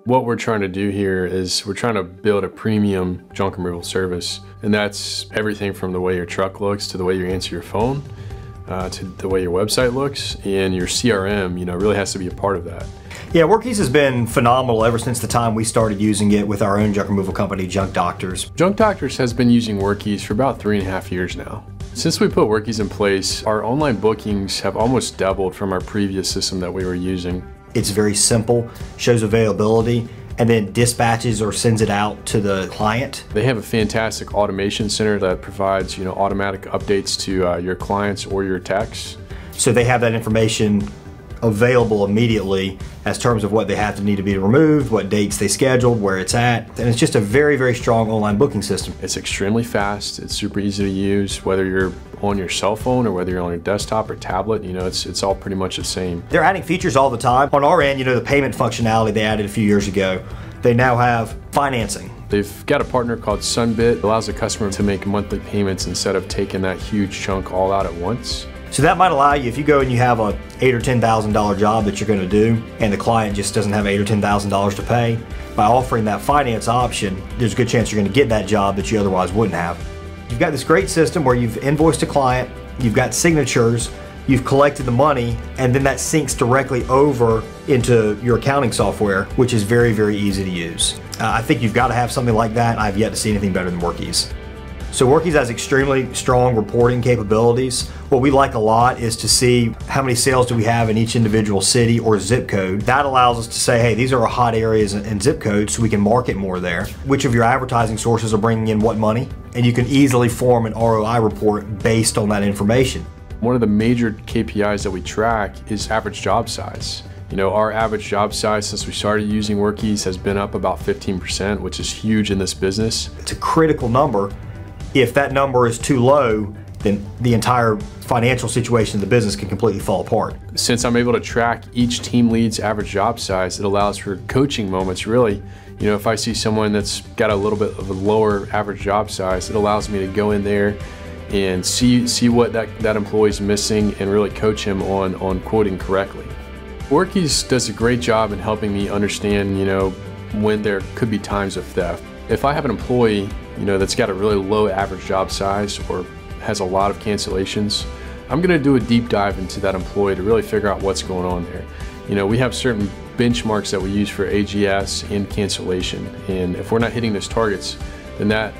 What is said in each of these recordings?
What we're trying to do here is we're trying to build a premium junk removal service, and that's everything from the way your truck looks to the way you answer your phone, to the way your website looks, and your CRM, really has to be a part of that. Yeah, Workiz has been phenomenal ever since the time we started using it with our own junk removal company, Junk Doctors. Junk Doctors has been using Workiz for about 3.5 years now. Since we put Workiz in place, our online bookings have almost doubled from our previous system that we were using. It's very simple, shows availability, and then dispatches or sends it out to the client. They have a fantastic automation center that provides, automatic updates to your clients or your techs. So they have that information available immediately as terms of what they have to need to be removed, what dates they scheduled, where it's at, and it's just a very, very strong online booking system. It's extremely fast, it's super easy to use, whether you're on your cell phone or whether you're on your desktop or tablet, it's all pretty much the same. They're adding features all the time. On our end, the payment functionality they added a few years ago, they now have financing. They've got a partner called Sunbit. It allows the customer to make monthly payments instead of taking that huge chunk all out at once. So that might allow you, if you go and you have a $8,000 or $10,000 job that you're going to do, and the client just doesn't have $8,000 or $10,000 to pay, by offering that finance option, there's a good chance you're going to get that job that you otherwise wouldn't have. You've got this great system where you've invoiced a client, you've got signatures, you've collected the money, and then that syncs directly over into your accounting software, which is very, very easy to use. I think you've got to have something like that. I've yet to see anything better than Workiz. So Workiz has extremely strong reporting capabilities. What we like a lot is to see how many sales do we have in each individual city or zip code. That allows us to say, hey, these are our hot areas and zip codes, so we can market more there. Which of your advertising sources are bringing in what money? And you can easily form an ROI report based on that information. One of the major KPIs that we track is average job size. Our average job size since we started using Workiz has been up about 15%, which is huge in this business. It's a critical number. If that number is too low, then the entire financial situation of the business can completely fall apart. Since I'm able to track each team lead's average job size, it allows for coaching moments, really. If I see someone that's got a little bit of a lower average job size, it allows me to go in there and see what that employee's missing and really coach him on quoting correctly. Workiz does a great job in helping me understand, when there could be times of theft. If I have an employee that's got a really low average job size or has a lot of cancellations, I'm going to do a deep dive into that employee to really figure out what's going on there. We have certain benchmarks that we use for AGS and cancellation, and if we're not hitting those targets, then that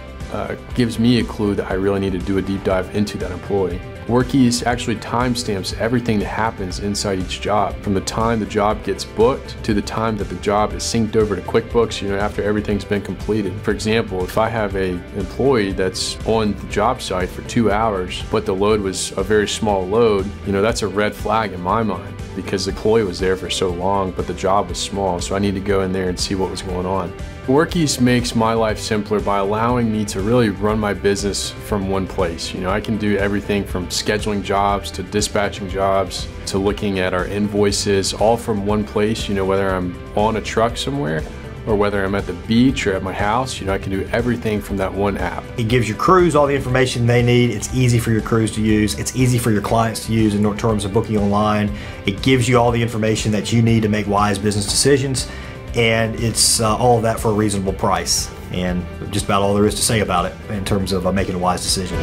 gives me a clue that I really need to do a deep dive into that employee. Workiz actually timestamps everything that happens inside each job, from the time the job gets booked to the time that the job is synced over to QuickBooks, after everything's been completed. For example, if I have an employee that's on the job site for 2 hours, but the load was a very small load, that's a red flag in my mind, because the employee was there for so long, but the job was small, so I need to go in there and see what was going on. Workiz makes my life simpler by allowing me to really run my business from one place. I can do everything from scheduling jobs to dispatching jobs to looking at our invoices, all from one place, whether I'm on a truck somewhere or whether I'm at the beach or at my house, I can do everything from that one app. It gives your crews all the information they need. It's easy for your crews to use. It's easy for your clients to use in terms of booking online. It gives you all the information that you need to make wise business decisions. And it's all of that for a reasonable price. And just about all there is to say about it in terms of making a wise decision.